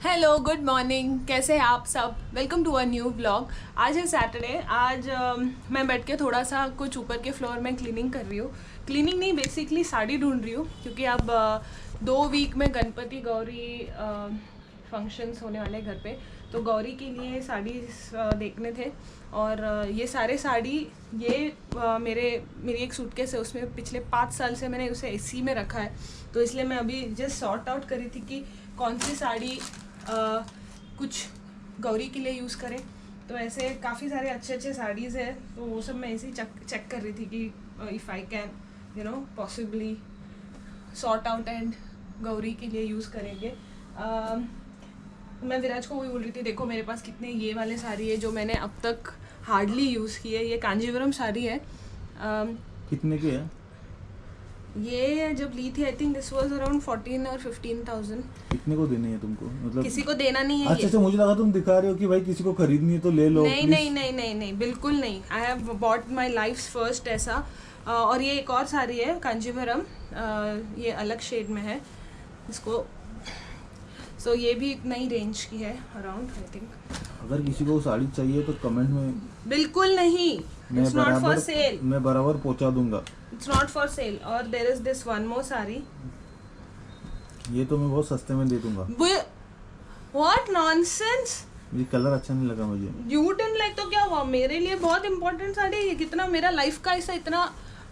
Hello, good morning. कैसे हैं आप सब? Welcome to a new blog. आज है सैटरडे। आज मैं बैठ के थोड़ा सा कुछ ऊपर के फ्लोर में क्लीनिंग कर रही हूँ। क्लीनिंग नहीं, बेसिकली साड़ी ढूंढ रही हूँ, क्योंकि अब 2 वीक में गणपति गौरी फंक्शंस होने वाले घर पे। तो गौरी के लिए साड़ी देखने थे। और ये सारे साड़ी ये मेरी एक सूटकेस है, उसमें पिछले 5 साल से मैंने उसे एसी में रखा है। तो इसलिए मैं अभी जस्ट सॉर्ट आउट करी थी कि कौन सी साड़ी कुछ गौरी के लिए यूज़ करें। तो ऐसे काफ़ी सारे अच्छे अच्छे साड़ीज़ है, तो वो सब मैं ऐसे ही चेक कर रही थी कि if I can possibly sort out and Gauri के लिए यूज़ करेंगे। मैं विराज को वही बोल रही थी, देखो मेरे पास कितने ये वाले साड़ी है जो मैंने अब तक हार्डली यूज़ की है। ये कांजीवरम साड़ी है। कितने की है? ये जब ली थी I think this was around 14 और 15,000। कितने को देनी है तुमको? मतलब किसी को देना नहीं है। अच्छा, मुझे लगा तुम दिखा रहे हो कि भाई किसी को खरीदनी है तो ले लो। नहीं नहीं नहीं नहीं नहीं, बिल्कुल नहीं। I have bought my life's first ऐसा। और ये एक और साड़ी है कांजीवरम, ये अलग शेड में है इसको। सो ये भी इतना ही रेंज की है अराउंड आई थिंक। अगर किसी को साड़ी चाहिए तो कमेंट में। बिल्कुल नहीं, इट्स नॉट फॉर सेल। मैं बराबर पहुंचा दूंगा। It's not for sale. और there is this one more sari, ये तो मैं बहुत सस्ते में दे दूंगा। What nonsense. ये कलर अच्छा नहीं लगा मुझे। यू डिडंट लाइक तो क्या हुआ? मेरे लिए बहुत इंपॉर्टेंट साड़ी है। कितना मेरा लाइफ का ऐसा इतना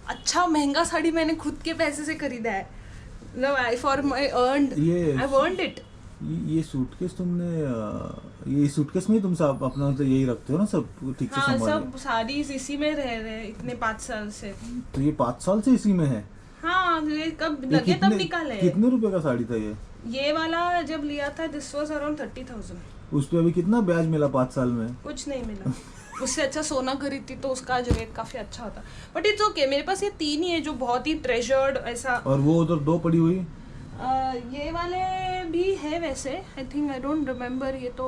अच्छा महंगा साड़ी मैंने खुद के पैसे से खरीदा है। No, I for my earned, I earned it. ये सूटकेस तुमने ये सूटकेस में ही तुम सब अपना मतलब यही रखते हो ना, सब ठीक से हाँ, संभाल सब साड़ी इसी में रह रहे हैं इतने 5 साल से। तो ये 5 साल से इसी में है? हाँ, ये कब ये लगे तब निकाले। कितने रुपए का साड़ी था ये वाला जब लिया था दिस वाज अराउंड 30,000। उस पे अभी कितना ब्याज मिला 5 साल में? कुछ नहीं मिला। उससे अच्छा सोना खरीदती तो उसका जो रेट काफी अच्छा होता। बट इट्स ओके, मेरे पास ये 3 ही है जो बहुत ही ट्रेजर्ड ऐसा। और वो उधर 2 पड़ी हुई। ये वाले भी है वैसे, I think, I don't remember. ये तो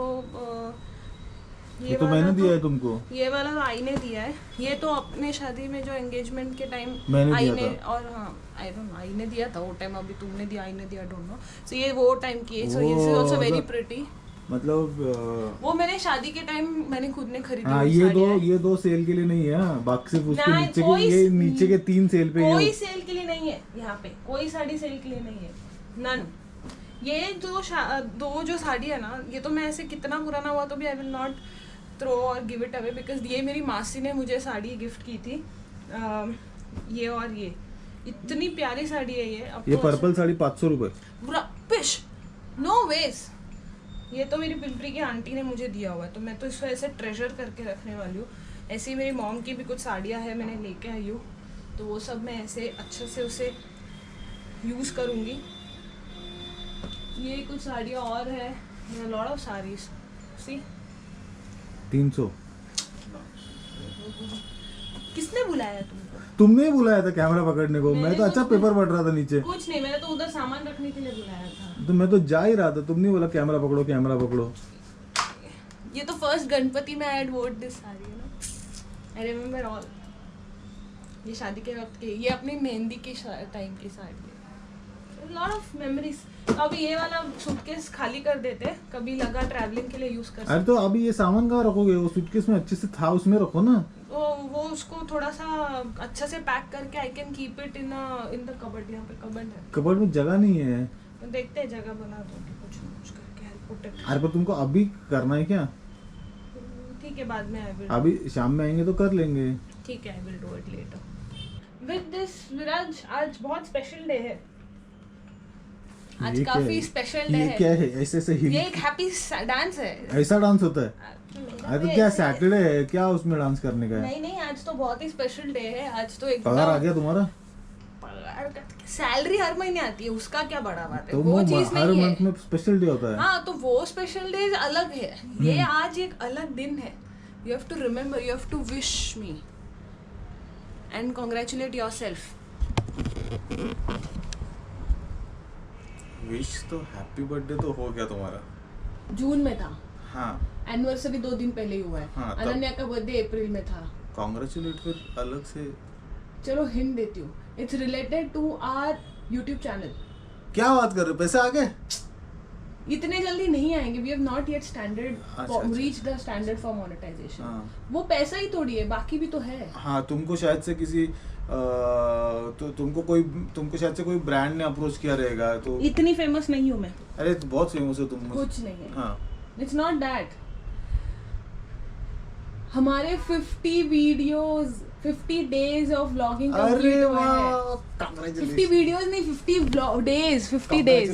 ये तो मैंने दिया है तुमको। ये वाला तो आई ने दिया है। ये तो अपने शादी में जो एंगेजमेंट के टाइम मैंने आई दिया ने था। और हाँ, आई डोंट नो, आई ने दिया था वो टाइम। अभी तुमने दिया, आई ने दिया, डोंट नो। सो ये वो टाइम की है। So this is also very pretty. मतलब वो मैंने शादी के टाइम मैंने खुद ने खरीदी। हाँ, ये दो सेल के लिए नहीं है। हाँ, बाकी सिर्फ उसके नहीं, नीचे के, ये नीचे के 3 सेल पे। कोई सेल के लिए नहीं है यहाँ पे, कोई साड़ी सेल के लिए नहीं है, नन। ये दो जो साड़ी है ना, ये तो मैं ऐसे कितना पुराना हुआ तो भी आई विल नॉट थ्रो और गिव इट अवे, बिकॉज ये मेरी मासी ने मुझे साड़ी गिफ्ट की थी। ये और ये इतनी प्यारी साड़ी है ये। अब ये तो पर्पल साड़ी 500 रुपए। पिश, नो वेज। ये तो मेरी पिंपरी की आंटी ने मुझे दिया हुआ है, तो मैं तो इसको ऐसे ट्रेजर करके रखने वाली हूँ। ऐसे ही मेरी मॉम की भी कुछ साड़ियाँ हैं, मैंने लेके आई हूँ, तो वो सब मैं ऐसे अच्छे से उसे यूज़ करूँगी। ये कुछ साड़ियाँ और है, लॉट ऑफ साड़ीज। सी 300। किसने बुलाया तुमको? तुमने ही बुलाया था कैमरा पकड़ने को। मैं तो अच्छा कुछ पेपर पढ़ रहा था नीचे। कुछ नहीं, मैंने तो उधर सामान रखने के लिए बुलाया था। तो मैं तो जा ही रहा था, तुमने बोला कैमरा पकड़ो कैमरा पकड़ो। ये तो फर्स्ट गणपति में I had vote this sari, you know, I remember all. ये शादी के वक्त की, ये अपनी मेहंदी के टाइम की साड़ी है। Lot of memories. अभी ये वाला सूटकेस खाली कर देते, कभी लगा ट्रैवलिंग के लिए यूज कर सकते। अरे तो अभी ये सामान कहाँ रखोगे? वो सूटकेस में अच्छे से था, उसमें रखो ना। वो उसको थोड़ा सा अच्छा से पैक करके I can keep it in the cupboard. यहाँ पे कबर्ड है, कबर्ड में जगह नहीं है। तो देखते हैं जगह बना दूंगी कुछ करके। Help put it. अरे पर तुमको अभी करना है क्या? ठीक है, बाद में आई विल। अभी शाम में आएंगे तो कर लेंगे। ठीक है, I will do it later. With this Viraj, आज बहुत स्पेशल डे है। आज काफी स्पेशल डे है। ये क्या है? ऐसे से ही ये एक हैप्पी डांस है। ऐसा डांस होता है? अरे तो क्या सैटरडे है क्या, उसमें डांस करने का है? नहीं नहीं, आज तो बहुत ही स्पेशल डे है। आज तो एक पगार आ गया तुम्हारा? सैलरी हर महीने आती है, उसका क्या बड़ा बात है? तो वो चीज हर नहीं है। मंथ में स्पेशल डे होता है। हाँ, तो वो स्पेशल डे अलग है। ये आज एक अलग दिन है। You have to remember, you have to wish me and congratulate yourself. Wish तो हैप्पी बर्थडे तो हो गया तुम्हारा। जून में था। हाँ, एनिवर्सरी 2 दिन पहले ही हुआ है। हाँ, अनन्या का बर्थडे अप्रैल में था। कांग्रेचुलेट फिर अलग से। चलो हिंट देती हूँ, it's related to our YouTube channel. क्या बात कर रहे हो? पैसे आ गए? इतने जल्दी नहीं आएंगे. वी हैव नॉट येट अच्छा. Reach the standard for monetization. हाँ. वो पैसा ही थोड़ी है, बाकी भी तो है. हाँ, तुमको शायद से किसी तो तुमको शायद से कोई ब्रांड ने अप्रोच किया रहेगा. तो इतनी फेमस नहीं हूँ मैं. अरे तो बहुत फेमस हो तुम. कुछ नहीं है. हाँ. It's not that. हमारे 50 videos 50 days of vlogging complete हुए हैं. 50 वीडियोस नहीं, 50 days. 50 days.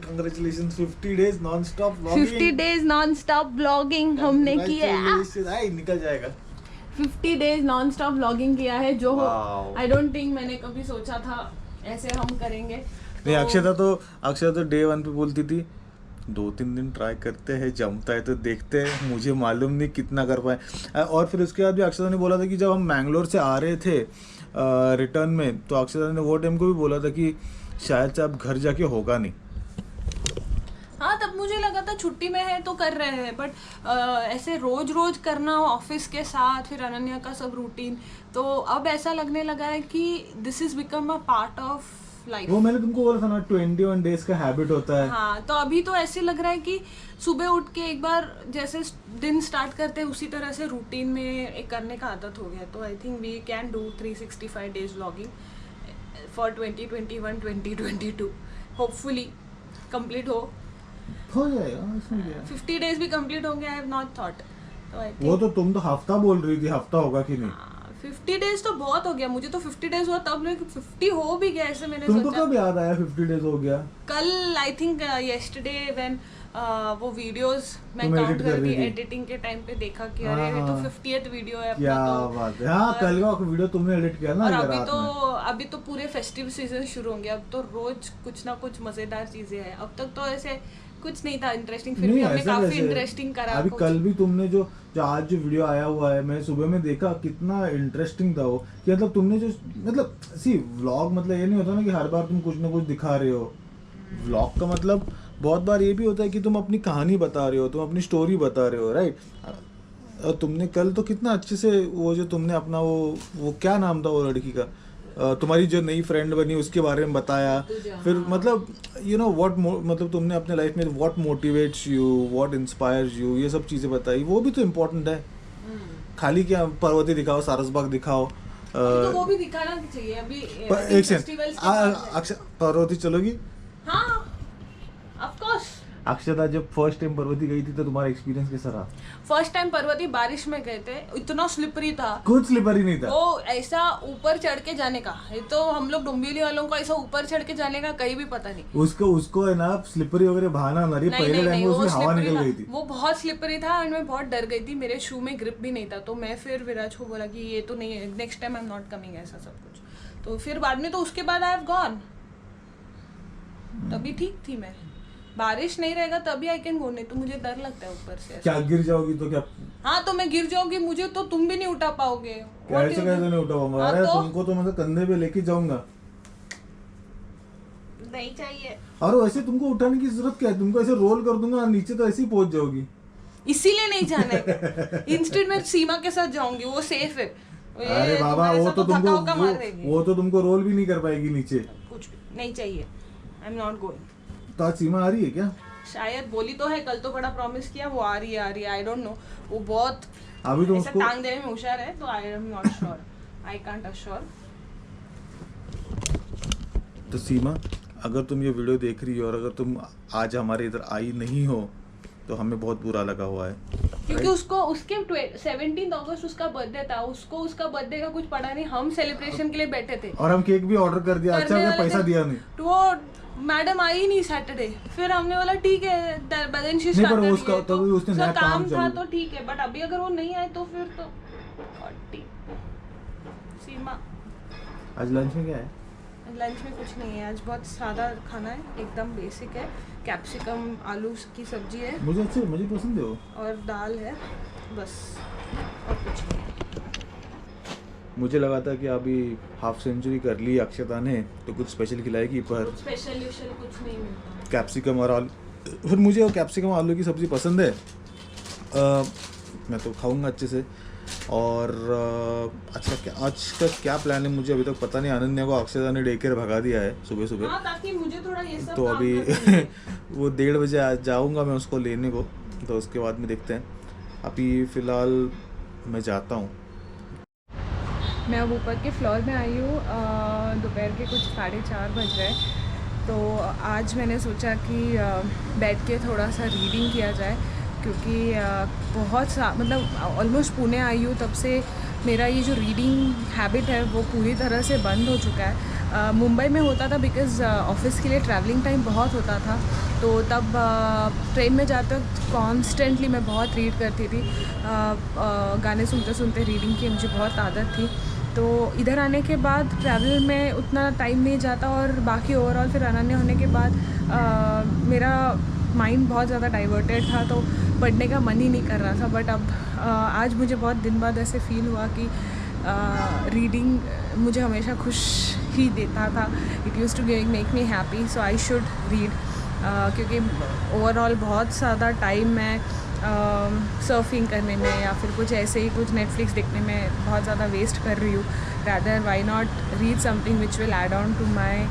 Congratulations 50 days non stop vlogging. 50 days non stop vlogging हमने किया. आई निकल जाएगा. 50 डेज नॉन स्टॉप व्लॉगिंग किया है, जो Wow. आई डोंट थिंक मैंने कभी सोचा था ऐसे हम करेंगे. नहीं, अक्षता तो डे 1 पे बोलती थी 2-3 दिन ट्राई करते हैं, जमता है तो देखते हैं, मुझे मालूम नहीं कितना कर पाए. और फिर उसके बाद भी अक्षता ने बोला था कि जब हम मैंगलोर से आ रहे थे रिटर्न में, तो अक्षता ने वो टाइम को भी बोला था कि शायद से अब घर जाके होगा नहीं. हाँ, तब मुझे लगा था छुट्टी में है तो कर रहे हैं, बट ऐसे रोज रोज करना ऑफिस के साथ, फिर अनन्या का सब रूटीन, तो अब ऐसा लगने लगा है कि this is become a part of life. वो मैंने तुमको बोला था ना 21 डेज का हैबिट होता है. हाँ, तो अभी तो ऐसे लग रहा है कि सुबह उठ के एक बार जैसे दिन स्टार्ट करते हैं उसी तरह से रूटीन में एक करने का आदत हो गया. तो I think we can do 365 days vlogging for 2021 2022. Hopefully complete हो जाएगा इसमें क्या. 50 डेज भी कंप्लीट होंगे. I have not thought. तो आई वो तो तुम तो हफ्ता बोल रही थी, हफ्ता होगा कि नहीं. 50 डेज तो बहुत हो गया. मुझे तो 50 डेज हुआ तब लेकिन 50 हो भी गया ऐसे मैंने तुमको सोचा. कब याद आया 50 डेज हो गया. कल आई थिंक येस्टरडे व्हेन वो वीडियोस मैं तुम काउंट edit कर कर रही रही थी. एडिटिंग के टाइम पे देखा कि अरे ये तो हाँ. 50th वीडियो है क्या अपना. तो बात है. हाँ, कल का वीडियो तुमने एडिट किया ना और ये अभी रात में. अभी तो पूरे फेस्टिव सीजन शुरू होंगे. अब तो रोज कुछ ना कुछ मजेदार चीजें हैं. अब तक तो ऐसे कुछ नहीं था इंटरेस्टिंग, फिर भी नहीं, हमने ऐसा काफी कैसे? इंटरेस्टिंग करा. अभी कुछ. कल भी तुमने जो आज जो वीडियो आया हुआ है, मैं सुबह में देखा, कितना इंटरेस्टिंग था वो. कि मतलब तुमने जो मतलब सी व्लॉग, मतलब ये नहीं होता ना कि हर बार तुम कुछ ना कुछ दिखा रहे हो. व्लॉग का मतलब बहुत बार ये भी होता है कि तुम अपनी कहानी बता रहे हो, तुम अपनी स्टोरी बता रहे हो, राइट. और तुमने कल तो कितना अच्छे से वो जो तुमने अपना वो क्या नाम था वो लड़की का, तुम्हारी जो नई फ्रेंड बनी उसके बारे में बताया. फिर मतलब यू नो व्हाट, मतलब तुमने अपने लाइफ में what motivates you, what inspires you, ये सब चीज़ें बताई. वो भी तो इम्पोर्टेंट है. खाली क्या पर्वती दिखाओ, सारसबाग दिखाओ. तो वो भी दिखाना चाहिए. अभी एक सेकंड, पर्वती चलोगी. हाँ, ऑफ कोर्स. अक्षता जब फर्स्ट टाइम पर्वती गई थी तो तुम्हारा एक्सपीरियंस कैसा रहा. फर्स्ट टाइम पर्वती बारिश में गए थे. इतना स्लिपरी था, कुछ स्लिपर ही नहीं था. वो ऐसा ऊपर चढ़ के जाने का, ये तो हम लोग डोंबिवली वालों को ऐसा ऊपर चढ़ के जाने का कहीं भी पता नहीं. उसको है ना स्लिपरी वगैरह बहाना ना. पहले टाइम में उसमें हवा निकल गई थी. वो बहुत स्लिपरी था और मैं बहुत डर गई थी. मेरे शू में ग्रिप भी नहीं था. तो मैं फिर विराज को बोला कि ये तो नहीं है, next time I am not coming, ऐसा सब कुछ. तो फिर बाद में तो उसके बाद आई हैव गॉन. तभी ठीक थी मैं. बारिश नहीं रहेगा तभी आई कैन गो, नहीं तो मुझे डर लगता है ऊपर से. क्या गिर जाओगी तो क्या. हाँ, तो मैं गिर जाऊंगी, मुझे तो तुम भी नहीं उठा पाओगे. कैसे नहीं उठा पाऊंगा. हाँ, अरे तो? तुमको तो मतलब कंधे पे लेके जाऊंगा. नहीं चाहिए. और वैसे तुमको उठाने की जरूरत क्या है. तुमको ऐसे रोल कर दूंगा नीचे तो ऐसे ही पहुंच जाओगी. इसीलिए नहीं जाना है. इंस्टेंट में सीमा के साथ जाऊंगी, वो सेफ है. अरे बाबा, वो तो तुमको रोल भी नहीं कर पाएगी नीचे. कुछ भी नहीं चाहिए. I am not going. तो आज सीमा आ रही है क्या. शायद बोली तो है, कल तो बड़ा प्रॉमिस किया वो आ रही है. I don't know. वो बहुत अभी तो ऐसा उसको टांग देने में होशियार है. तो I am not sure. I can't assure. तो सीमा, अगर तुम ये वीडियो देख रही हो और अगर तुम आज हमारे इधर आई नहीं हो तो हमें बहुत बुरा लगा हुआ है. क्योंकि उसको उसके 17 अगस्त उसका बर्थडे था. उसको उसका बर्थडे का कुछ पड़ा नहीं. हम सेलिब्रेशन के लिए बैठे थे और हम केक भी ऑर्डर कर दिया. अच्छा मैं पैसा दिया नहीं. तो वो मैडम आई नहीं सैटरडे. फिर हमने बोला ठीक है, बैलेंस शीट नहीं, पर स्टार्ट उसका कर तो भी उसने नया काम काम था चालू. तो ठीक है. बट अभी अगर वो नहीं आए तो फिर तो सीमा. आज लंच में क्या है. लंच में कुछ नहीं है आज. बहुत सादा खाना है, एकदम बेसिक है. कैप्सिकम आलू की सब्जी है मुझे पसंद है वो. और दाल है बस, और कुछ नहीं है. मुझे लगा था कि अभी हाफ सेंचुरी कर ली अक्षता ने तो कुछ स्पेशल खिलाएगी, पर कुछ स्पेशल कुछ नहीं मिलता. कैप्सिकम और आलू. फिर मुझे वो कैप्सिकम आलू की सब्ज़ी पसंद है. मैं तो खाऊंगा अच्छे से. और आज का क्या प्लान है मुझे अभी तक पता नहीं। अनन्या को अक्षता ने डे केयर भगा दिया है सुबह सुबह, हाँ, ताकि मुझे थोड़ा ये सब तो काम अभी करना है। वो 1:30 बजे आज जाऊँगा मैं उसको लेने को, तो उसके बाद में देखते हैं। अभी फ़िलहाल मैं जाता हूँ। मैं अब ऊपर के फ्लोर में आई हूँ। दोपहर के कुछ 4:30 बज रहे हैं। तो आज मैंने सोचा कि बैठ के थोड़ा सा रीडिंग किया जाए, क्योंकि मतलब ऑलमोस्ट पुणे आई हूँ तब से मेरा ये जो रीडिंग हैबिट है वो पूरी तरह से बंद हो चुका है। मुंबई में होता था बिकॉज़ ऑफिस के लिए ट्रैवलिंग टाइम बहुत होता था, तो तब ट्रेन में जाते वक्त कॉन्स्टेंटली मैं बहुत रीड करती थी। गाने सुनते सुनते रीडिंग की मुझे बहुत आदत थी। तो इधर आने के बाद ट्रैवल में उतना टाइम नहीं जाता, और बाकी ओवरऑल फिर अनन्या होने के बाद मेरा माइंड बहुत ज़्यादा डाइवर्टेड था, तो पढ़ने का मन ही नहीं कर रहा था। बट अब आज मुझे बहुत दिन बाद ऐसे फील हुआ कि रीडिंग मुझे हमेशा खुश ही देता था। It use to make me happy, so I should read. क्योंकि ओवरऑल बहुत ज़्यादा टाइम मैं सर्फिंग करने में या फिर कुछ ऐसे ही कुछ नेटफ्लिक्स देखने में बहुत ज़्यादा वेस्ट कर रही हूँ। Rather why not read something which will add on to my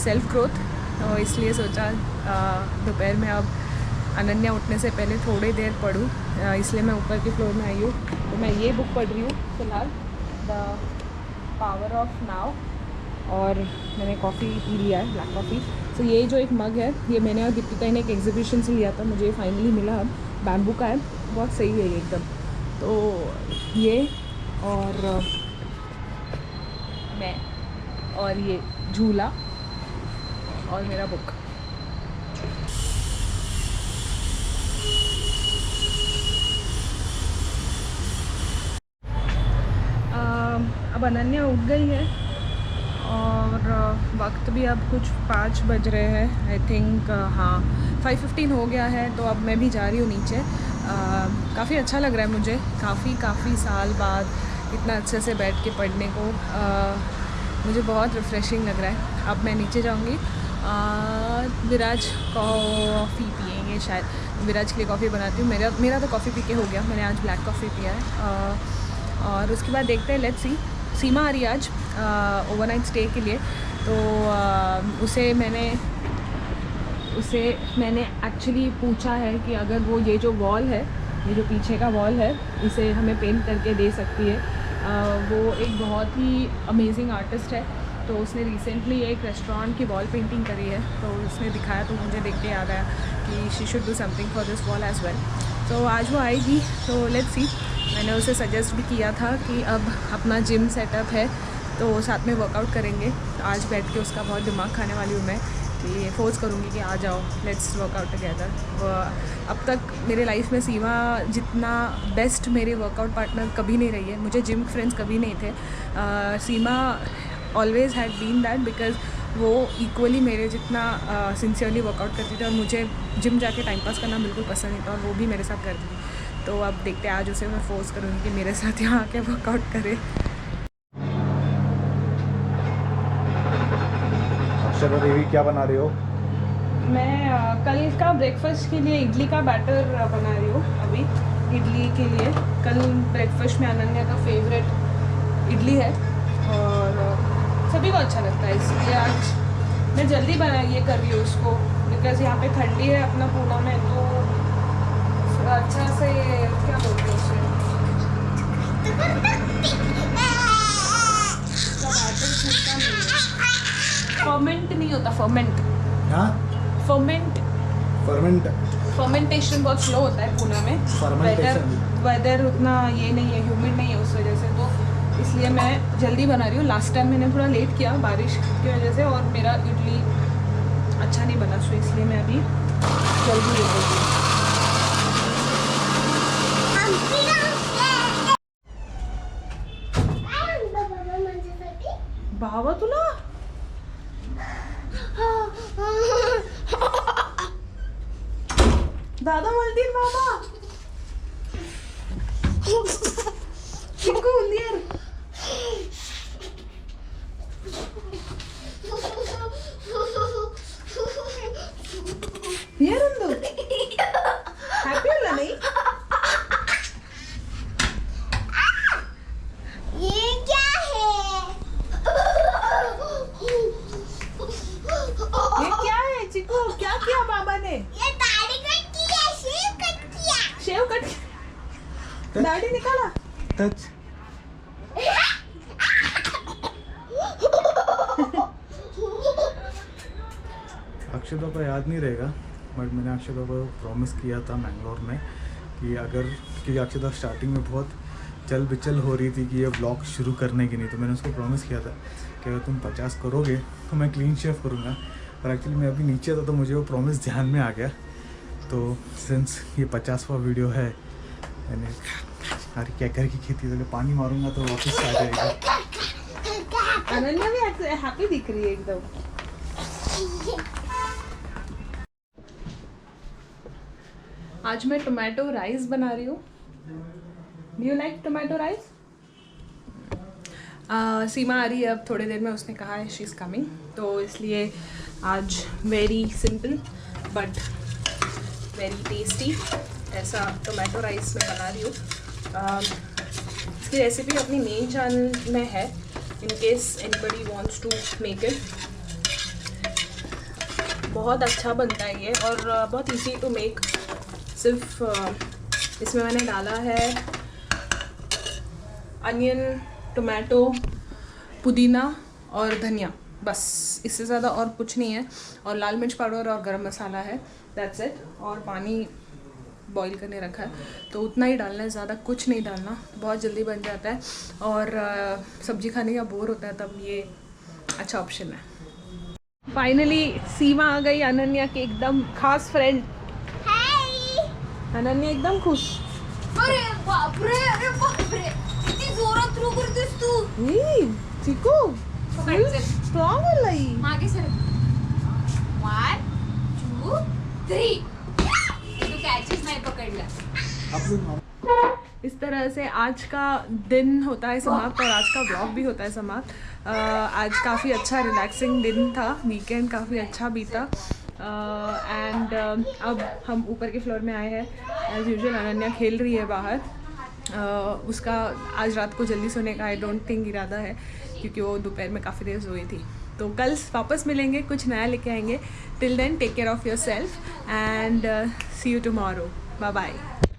self growth. तो इसलिए सोचा दोपहर में अब अनन्या उठने से पहले थोड़ी देर पढूं, इसलिए मैं ऊपर के फ्लोर में आई हूँ। तो मैं ये बुक पढ़ रही हूँ फ़िलहाल, द पावर ऑफ नाउ। और मैंने कॉफ़ी पी लिया है, ब्लैक कॉफ़ी। तो ये जो एक मग है, ये मैंने और दीपिका ने एक एग्जीबिशन से लिया था, मुझे ये फाइनली मिला। अब बैम्बू का है, बहुत सही है ये एकदम। तो ये और मैं और ये झूला और मेरा बुक। अब अनन्या उठ गई है और वक्त भी अब कुछ 5 बज रहे हैं आई थिंक। हाँ, 5:15 हो गया है। तो अब मैं भी जा रही हूँ नीचे। काफ़ी अच्छा लग रहा है मुझे, काफ़ी साल बाद इतना अच्छे से बैठ के पढ़ने को। मुझे बहुत रिफ़्रेशिंग लग रहा है। अब मैं नीचे जाऊँगी, विराज कॉफ़ी पियेंगे शायद। विराज के लिए कॉफ़ी बनाती हूँ। मेरा तो कॉफ़ी पी के हो गया, मैंने आज ब्लैक कॉफ़ी पिया है। और उसके बाद देखते हैं, लेट्स सी। सीमा आ रही है आज ओवरनाइट स्टे के लिए। तो उसे मैंने एक्चुअली पूछा है कि अगर वो ये जो वॉल है, ये जो पीछे का वॉल है, इसे हमें पेंट करके दे सकती है। वो एक बहुत ही अमेजिंग आर्टिस्ट है। तो उसने रिसेंटली एक रेस्टोरेंट की वॉल पेंटिंग करी है, तो उसने दिखाया, तो मुझे देख के याद आया कि she should do something for this wall as well. तो आज वो आएगी, तो लेट्स सी। मैंने उसे सजेस्ट भी किया था कि अब अपना जिम सेटअप है तो साथ में वर्कआउट करेंगे। तो आज बैठ के उसका बहुत दिमाग खाने वाली हूँ मैं, कि फोर्स करूँगी कि आ जाओ, लेट्स वर्कआउट टुगेदर। अब तक मेरे लाइफ में सीमा जितना बेस्ट मेरे वर्कआउट पार्टनर कभी नहीं रही है। मुझे जिम फ्रेंड्स कभी नहीं थे। Seema always had been that, because वो इक्वली मेरे जितना सिंसियरली वर्कआउट करती थी, और मुझे जिम जाके टाइम पास करना बिल्कुल पसंद नहीं था, और वो भी मेरे साथ करती थी। तो अब देखते हैं, आज उसे मैं फोर्स करूँगी कि मेरे साथ यहाँ आके वर्कआउट करे। अक्षता देवी, क्या बना रही हो? मैं कल का ब्रेकफास्ट के लिए इडली का बैटर बना रही हूँ। अभी इडली के लिए कल ब्रेकफास्ट में अनन्या का फेवरेट इडली है और सभी को अच्छा लगता है, इसलिए आज मैं जल्दी ये कर रही हूँ उसको, बिकॉज़ यहाँ पे ठंडी है अपना पूना में। तो अच्छा से क्या बोलते हैं उसे, फर्मेंट नहीं होता, फर्मेंटेशन बहुत स्लो होता है पूना में। वेदर उतना ये नहीं है, ह्यूमिड नहीं है उस वजह से, तो इसलिए मैं जल्दी बना रही हूँ। लास्ट टाइम मैंने थोड़ा लेट किया बारिश की वजह से, और मेरा इडली अच्छा नहीं बना, सो इसलिए मैं अभी जल्दी ले रही हूँ। भावा तुला दादा बोलतील बाबा चिकू उंदीर ये रुंदू हैप्पी होला नाही किया बाबा ने? ये दाढ़ी कट किया, शेव कट किया। शेव कट, दाढ़ी निकाला। टच। अक्षय को याद नहीं रहेगा, बट मैंने अक्षय को प्रॉमिस किया था मैंगलोर में कि अगर, क्योंकि अक्षय स्टार्टिंग में बहुत चल बिचल हो रही थी कि ये व्लॉग शुरू करने की नहीं, तो मैंने उसको प्रॉमिस किया था कि अगर तुम 50 करोगे तो मैं क्लीन शेव करूँगा। पर एक्चुअली मैं अभी नीचे था तो मुझे वो प्रॉमिस ध्यान में आ गया। तो सिंस ये 50वां वीडियो है, मैंने अरे क्या घर की खेती तो पानी मारूंगा तो वापस आ जाएगा। अनन्या भी हैप्पी दिख रही है एकदम। आज मैं टोमेटो राइस बना रही हूँ। Do you like tomato rice? Seema आ रही है अब थोड़ी देर में, उसने कहा है शी इज़ कमिंग, तो इसलिए आज very simple but very tasty ऐसा टोमेटो राइस मैं बना रही हूँ। इसकी रेसिपी अपनी मेन चैनल में है, in case anybody wants to make it. बहुत अच्छा बनता है ये और बहुत इजी टू मेक। सिर्फ इसमें मैंने डाला है अनियन, टोमेटो, पुदीना और धनिया, बस इससे ज़्यादा और कुछ नहीं है। और लाल मिर्च पाउडर और गरम मसाला है, दैट्स इट। और पानी बॉईल करने रखा है, तो उतना ही डालना है, ज़्यादा कुछ नहीं डालना, बहुत जल्दी बन जाता है। और सब्जी खाने का बोर होता है तब ये अच्छा ऑप्शन है। फाइनली सीमा आ गई, अनन्या की एकदम खास फ्रेंड। अनन्या एकदम खुश। अरे बाप रे, अरे बाप रे, किती जोरात थ्रू करतेस तू। चिकू स्ट्रॉन्ग वाला मागे सर, 1 2 3, तू कॅचेस नाही पकडला। इस तरह से आज का दिन होता है समाप्त और आज का व्लॉग भी होता है समाप्त। आज काफ़ी अच्छा रिलैक्सिंग दिन था, वीकेंड काफ़ी अच्छा बीता। एंड अब हम ऊपर के फ्लोर में आए हैं। एज यूजुअल अनन्या खेल रही है बाहर। उसका आज रात को जल्दी सोने का आई डोंट थिंक इरादा है, क्योंकि वो दोपहर में काफ़ी देर सोई थी। तो कल वापस मिलेंगे, कुछ नया लेके आएंगे। Till then take care of your self and see you tomorrow. Bye bye.